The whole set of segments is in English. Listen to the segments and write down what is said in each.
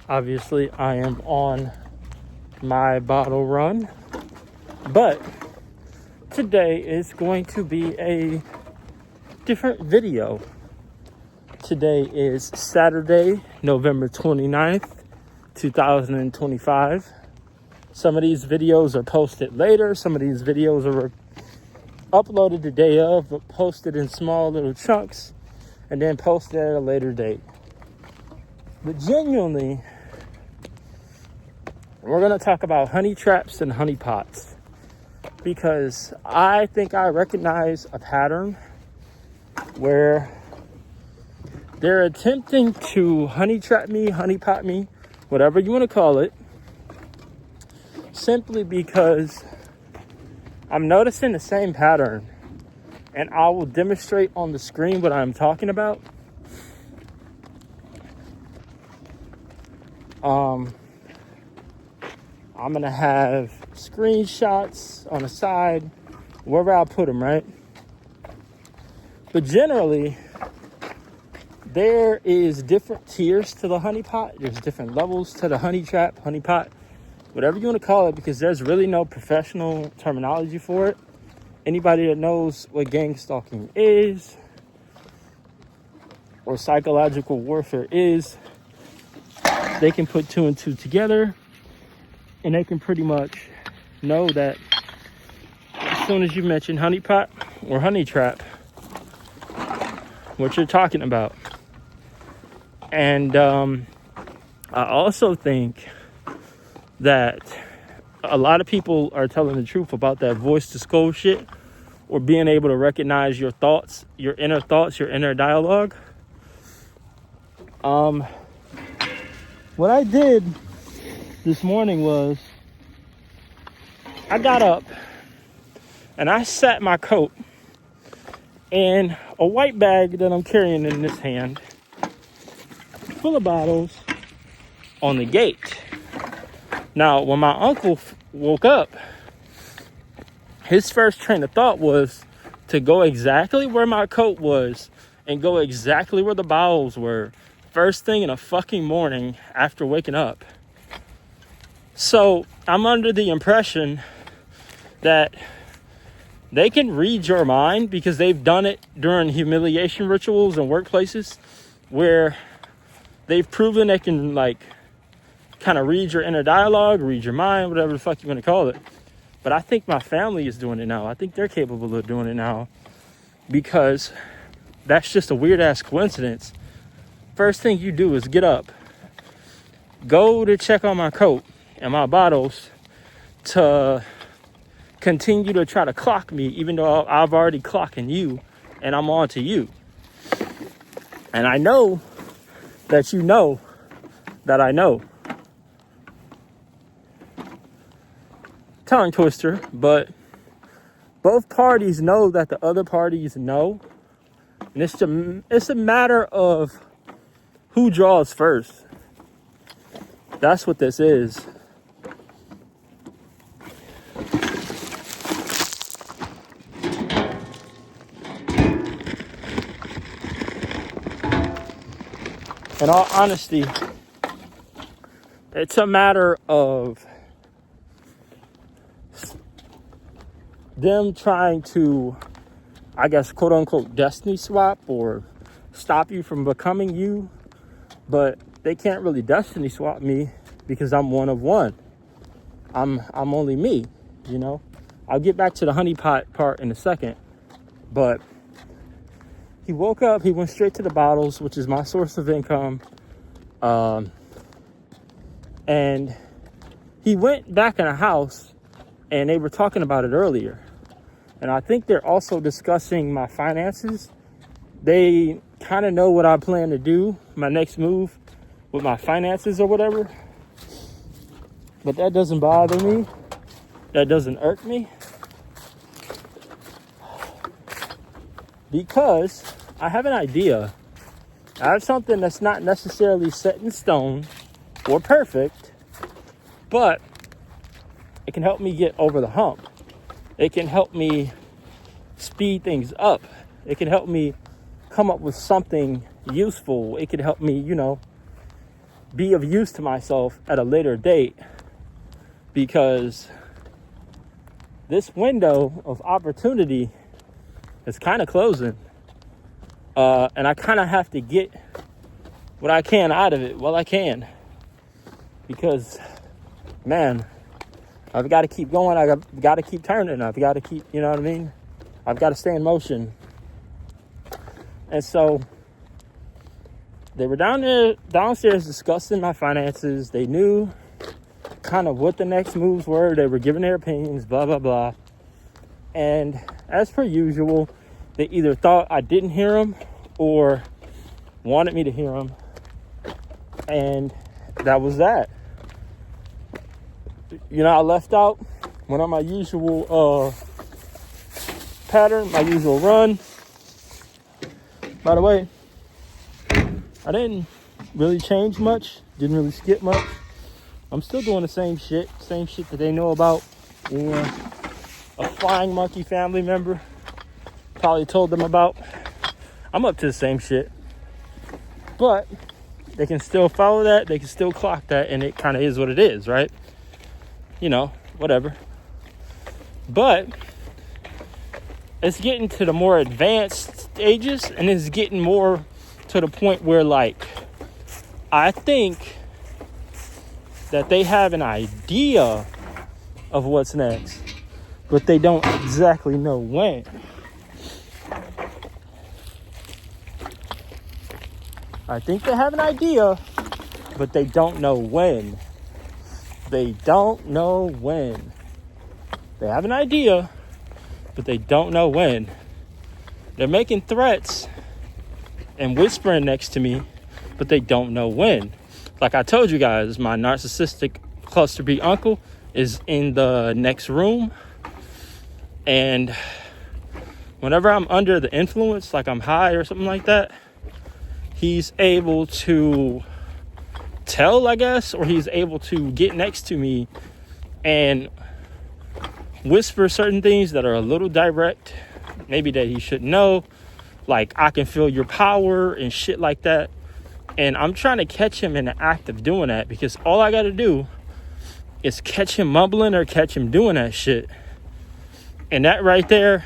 Obviously, I am on my bottle run, but today is going to be a different video. Today is Saturday, November 29th, 2025. Some of these videos are posted later. Some of these videos are uploaded the day of, but posted in small little chunks and then posted at a later date. But genuinely, we're going to talk about honey traps and honey pots, because I think I recognize a pattern where they're attempting to honey trap me, honey pot me, whatever you want to call it, simply because I'm noticing the same pattern, and I will demonstrate on the screen what I'm talking about. I'm gonna have screenshots on the side, wherever I put them, right? But generally, there is different tiers to the honey pot. There's different levels to the honey trap, honey pot, whatever you want to call it, because there's really no professional terminology for it. Anybody that knows what gang stalking is or psychological warfare is, they can put two and two together, and they can pretty much know that as soon as you mention honey pot or honey trap, what you're talking about. And I also think that a lot of people are telling the truth about that voice to skull shit, or being able to recognize your thoughts, your inner dialogue. What I did this morning was I got up and I sat my coat in a white bag that I'm carrying in this hand, full of bottles, on the gate. Now, when my uncle woke up, his first train of thought was to go exactly where my coat was and go exactly where the bottles were, first thing in the fucking morning after waking up. So I'm under the impression that they can read your mind, because they've done it during humiliation rituals and workplaces where they've proven they can, like, kind of read your inner dialogue, read your mind, whatever the fuck you want to call it. But I think my family is doing it now. I think they're capable of doing it now, because that's just a weird ass coincidence. First thing you do is get up, go to check on my coat and my bottles to continue to try to clock me, even though I've already clocking you and I'm on to you. And I know that you know that I know. Tongue twister, but both parties know that the other parties know. And it's a matter of who draws first. That's what this is. In all honesty, it's a matter of them trying to, I guess, quote unquote, destiny swap or stop you from becoming you. But they can't really destiny swap me, because I'm one of one. I'm only me, you know. I'll get back to the honey pot part in a second. But he woke up, he went straight to the bottles, which is my source of income. And he went back in the house, and they were talking about it earlier. And I think they're also discussing my finances. They kind of know what I plan to do, my next move with my finances or whatever. But that doesn't bother me. That doesn't irk me. Because I have an idea. I have something that's not necessarily set in stone or perfect, but it can help me get over the hump. It can help me speed things up. It can help me come up with something useful. It can help me, be of use to myself at a later date, because this window of opportunity is kind of closing. And I kind of have to get what I can out of it while I can. Because, man, I've got to keep going. I've got to keep turning. I've got to keep, you know what I mean? I've got to stay in motion. And so they were downstairs discussing my finances. They knew kind of what the next moves were. They were giving their opinions, blah, blah, blah. And as per usual, they either thought I didn't hear them or wanted me to hear them. And that was that. You know, I left out, went on my usual pattern, my usual run. By the way, I didn't really change much, didn't really skip much. I'm still doing the same shit that they know about. Or a flying monkey family member probably told them about. I'm up to the same shit. But they can still follow that, they can still clock that, and it kind of is what it is, right? You know, whatever. But it's getting to the more advanced stages, and it's getting more to the point where, like, I think that they have an idea of what's next, but they don't exactly know when. I think they have an idea, but they don't know when. They don't know when. They have an idea, but they don't know when. They're making threats and whispering next to me, but they don't know when. Like I told you guys, my narcissistic cluster B uncle is in the next room. And whenever I'm under the influence, like I'm high or something like that, he's able to tell, I guess, or he's able to get next to me and whisper certain things that are a little direct, maybe that he should know, like I can feel your power and shit like that. And I'm trying to catch him in the act of doing that, because all I got to do is catch him mumbling or catch him doing that shit. And that right there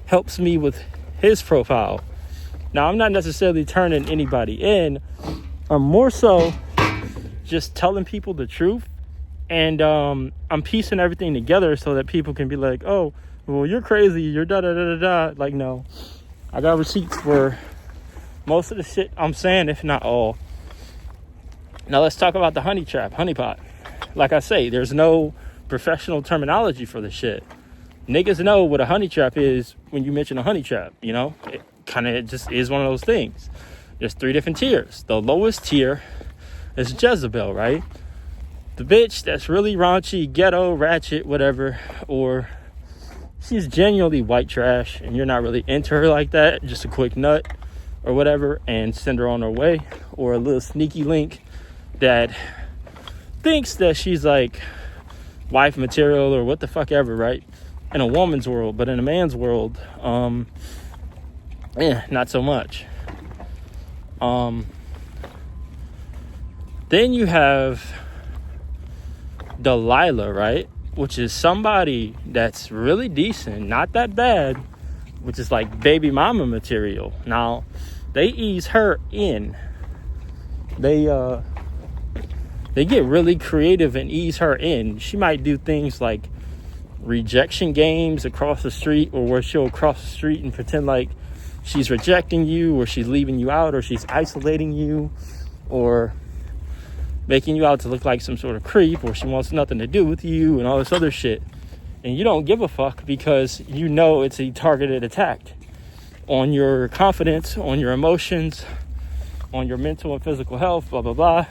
helps me with his profile. Now, I'm not necessarily turning anybody in. I'm more so just telling people the truth. And I'm piecing everything together so that people can be like, oh, well, you're crazy. You're da-da-da-da-da. Like, no. I got receipts for most of the shit I'm saying, if not all. Now, let's talk about the honey trap, honeypot. Like I say, there's no professional terminology for this shit. Niggas know what a honey trap is when you mention a honey trap, you know? It kind of just is one of those things. There's 3 different tiers. The lowest tier is Jezebel, right? The bitch that's really raunchy, ghetto, ratchet, whatever, or she's genuinely white trash and you're not really into her like that, just a quick nut or whatever, and send her on her way. Or a little sneaky link that thinks that she's like wife material or what the fuck ever, right? In a woman's world, but in a man's world, not so much. Then you have Delilah, right? Which is somebody that's really decent, not that bad, which is like baby mama material. Now, they ease her in. They get really creative and ease her in. She might do things like rejection games across the street, or where she'll cross the street and pretend like she's rejecting you, or she's leaving you out, or she's isolating you, or making you out to look like some sort of creep, or she wants nothing to do with you and all this other shit. And you don't give a fuck because you know it's a targeted attack on your confidence, on your emotions, on your mental and physical health, blah, blah, blah.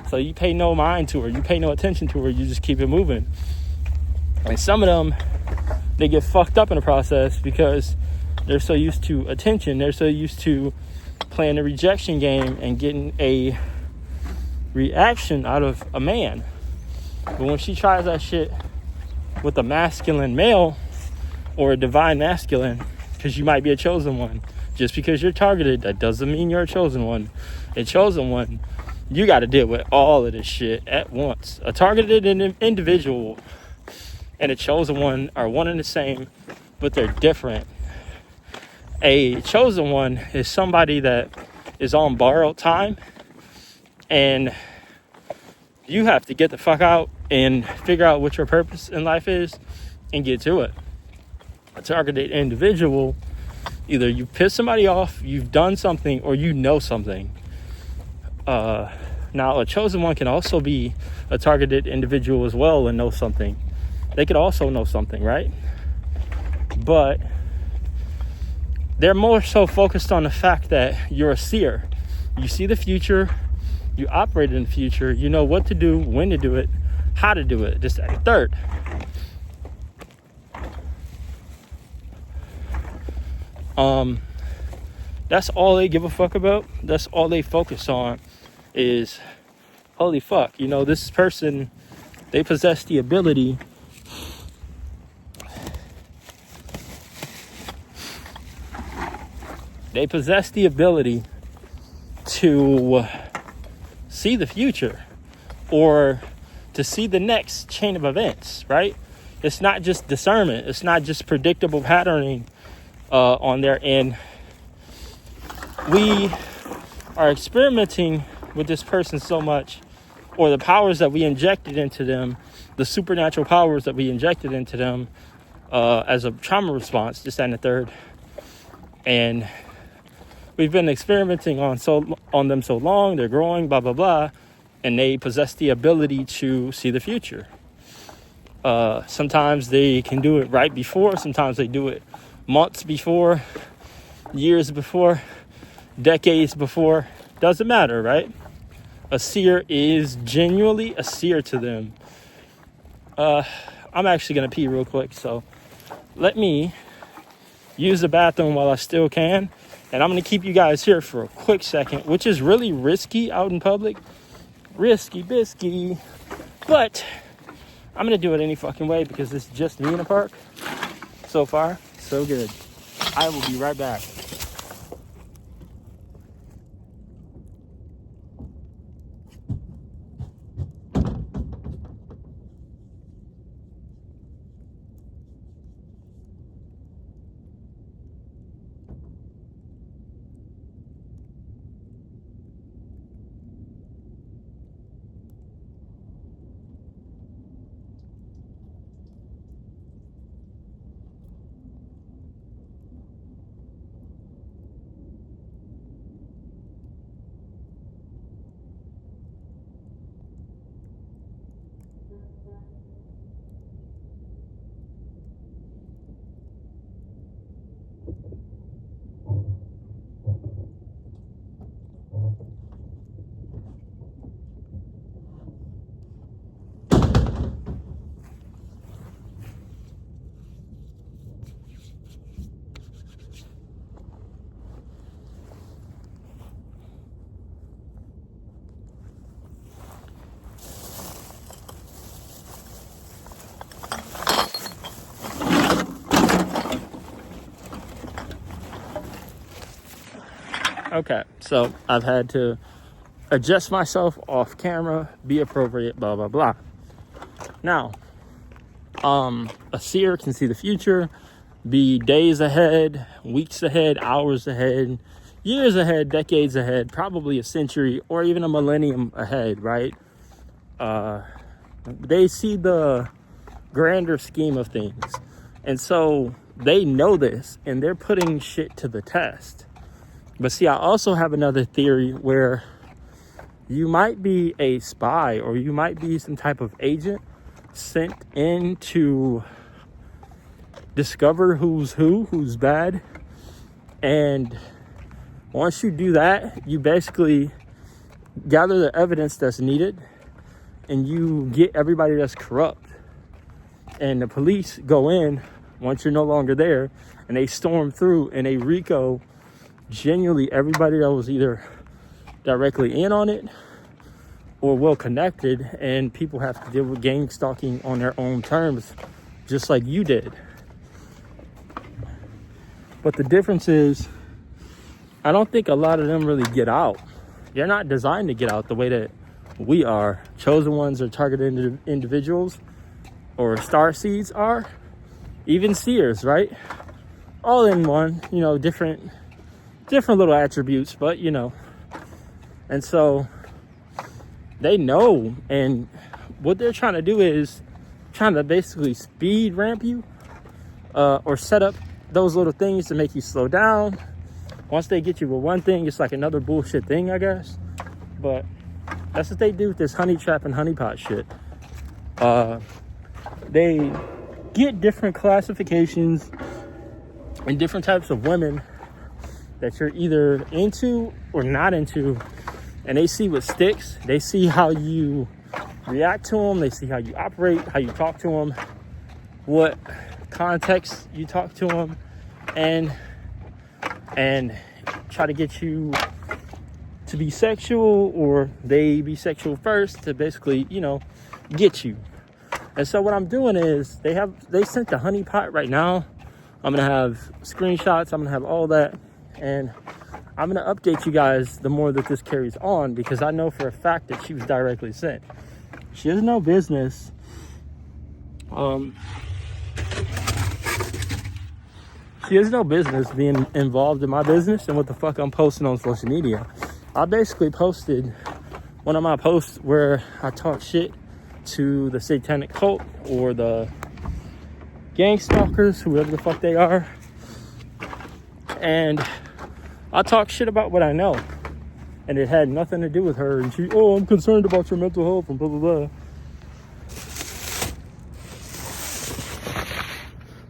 So you pay no mind to her. You pay no attention to her. You just keep it moving. And some of them, they get fucked up in the process because they're so used to attention. They're so used to playing the rejection game and getting a reaction out of a man. But when she tries that shit with a masculine male or a divine masculine, because you might be a chosen one. Just because you're targeted, that doesn't mean you're a chosen one. A chosen one you got to deal with all of this shit at once. A targeted individual and a chosen one are one and the same, but they're different. A chosen one is somebody that is on borrowed time, and you have to get the fuck out and figure out what your purpose in life is and get to it. A targeted individual, either you piss somebody off, you've done something, or you know something. Now, a chosen one can also be a targeted individual as well and know something. They could also know something, right? But they're more so focused on the fact that you're a seer. You see the future, you operate in the future, you know what to do, when to do it, how to do it, this, that, and third. That's all they give a fuck about. That's all they focus on is, holy fuck, you know, this person, they possess the ability to see the future or to see the next chain of events, right? It's not just discernment. It's not just predictable patterning on their end. We are experimenting with this person so much, or the powers that we injected into them, the supernatural powers that we injected into them as a trauma response, this, that, and the third. And we've been experimenting on them so long, they're growing, blah, blah, blah, and they possess the ability to see the future. Sometimes they can do it right before, sometimes they do it months before, years before, decades before, doesn't matter, right? A seer is genuinely a seer to them. I'm actually gonna pee real quick, so let me use the bathroom while I still can, and I'm gonna keep you guys here for a quick second, which is really risky out in public. Risky bisky, but I'm gonna do it any fucking way because it's just me in the park. So far, so good. I will be right back. Okay, so I've had to adjust myself off camera, be appropriate, blah, blah, blah. Now, a seer can see the future, be days ahead, weeks ahead, hours ahead, years ahead, decades ahead, probably a century or even a millennium ahead, right? They see the grander scheme of things. And so they know this and they're putting shit to the test. But see, I also have another theory where you might be a spy or you might be some type of agent sent in to discover who's bad. And once you do that, you basically gather the evidence that's needed and you get everybody that's corrupt. And the police go in once you're no longer there and they storm through and they RICO genuinely everybody that was either directly in on it or well connected, and people have to deal with gang stalking on their own terms, just like you did. But the difference is, I don't think a lot of them really get out. they're not designed to get out the way that we are. Chosen ones are targeted individuals, or star seeds are, even seers, right? All in one, you know, different little attributes, but you know. And so they know, and what they're trying to do is trying to basically speed ramp you, or set up those little things to make you slow down. Once they get you with one thing, it's like another bullshit thing, I guess. But that's what they do with this honey trap and honeypot shit. They get different classifications and different types of women that you're either into or not into, and they see what sticks. They see how you react to them. They see how you operate, how you talk to them, what context you talk to them, and try to get you to be sexual, or they be sexual first to basically, you know, get you. And so what I'm doing is they sent the honeypot right now. I'm gonna have screenshots, I'm gonna have all that, and I'm gonna update you guys the more that this carries on, because I know for a fact that she was directly sent. She has no business she has no business being involved in my business and what the fuck I'm posting on social media. I basically posted one of my posts where I talk shit to the satanic cult or the gang stalkers, whoever the fuck they are. And I talk shit about what I know. And it had nothing to do with her. And she, oh, I'm concerned about your mental health and blah, blah, blah.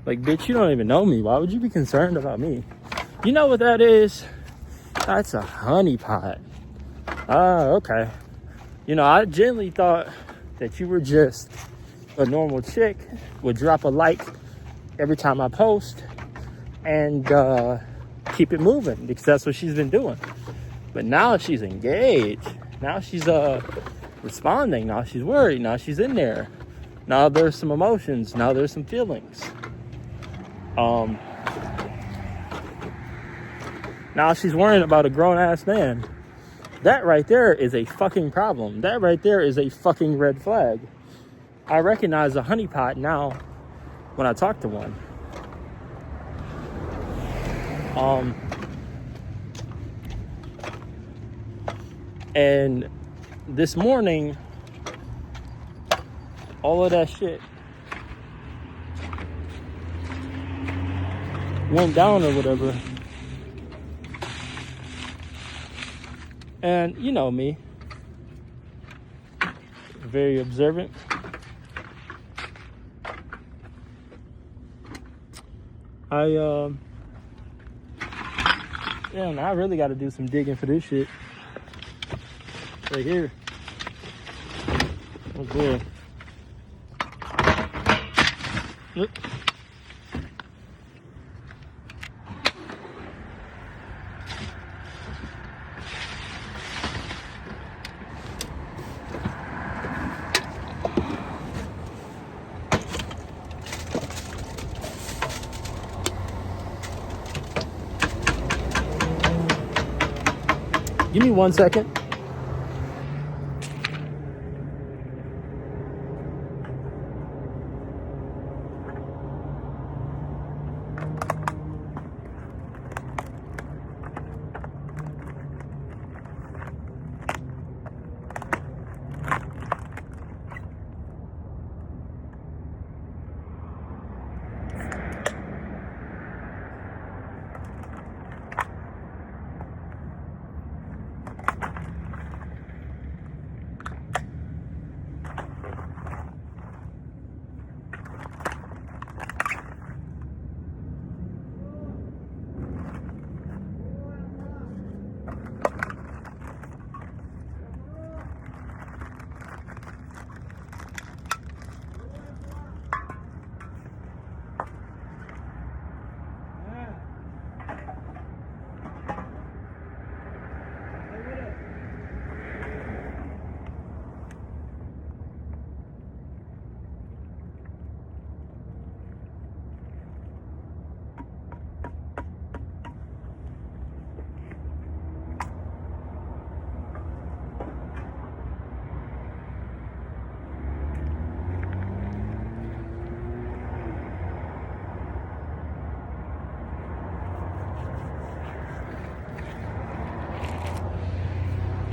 Like, bitch, you don't even know me. Why would you be concerned about me? You know what that is? That's a honeypot. Oh, okay. You know, I genuinely thought that you were just a normal chick, would drop a like every time I post and keep it moving, because that's what she's been doing. But now she's engaged. Now she's responding. Now she's worried. Now she's in there. Now there's some emotions. Now there's some feelings. Now she's worrying about a grown-ass man. That right there is a fucking problem. That right there is a fucking red flag. I recognize a honeypot now when I talk to one. And this morning, all of that shit went down or whatever. And you know me, very observant. I really got to do some digging for this shit right here. Oh boy. Look. Give me 1 second.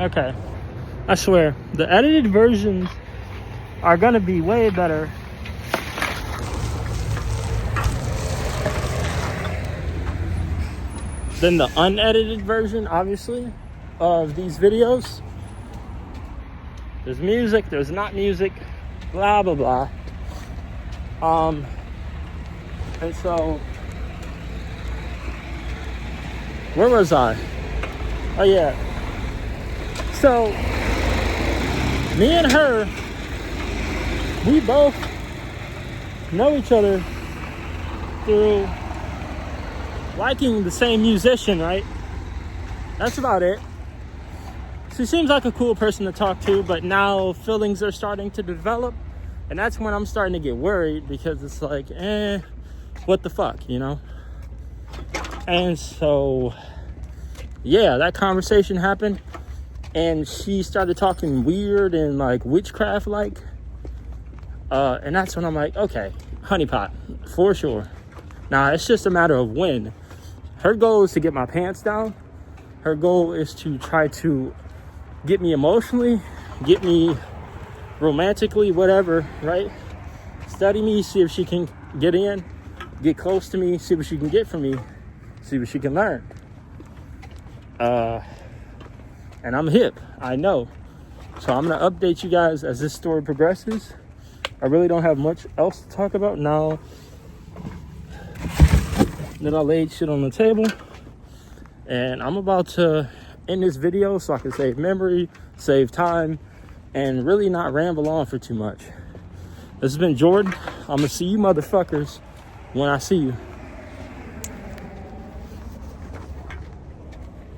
Okay. I swear, the edited versions are gonna be way better than the unedited version, obviously, of these videos. There's music, there's not music, blah, blah, blah. And so, where was I? Oh, yeah. So, me and her, we both know each other through liking the same musician, right? That's about it. She seems like a cool person to talk to, but now feelings are starting to develop, and that's when I'm starting to get worried, because it's like, what the fuck, you know? And so, yeah, that conversation happened, and she started talking weird and like witchcraft like, and that's when I'm like, okay, honeypot, for sure. Now, it's just a matter of when. Her goal is to get my pants down. Her goal is to try to get me emotionally, get me romantically, whatever, right? Study me, see if she can get in, get close to me, see what she can get from me, see what she can learn. And I'm hip, I know. So I'm gonna update you guys as this story progresses. I really don't have much else to talk about now that I laid shit on the table. And I'm about to end this video so I can save memory, save time, and really not ramble on for too much. This has been Jordan. I'm gonna see you motherfuckers when I see you.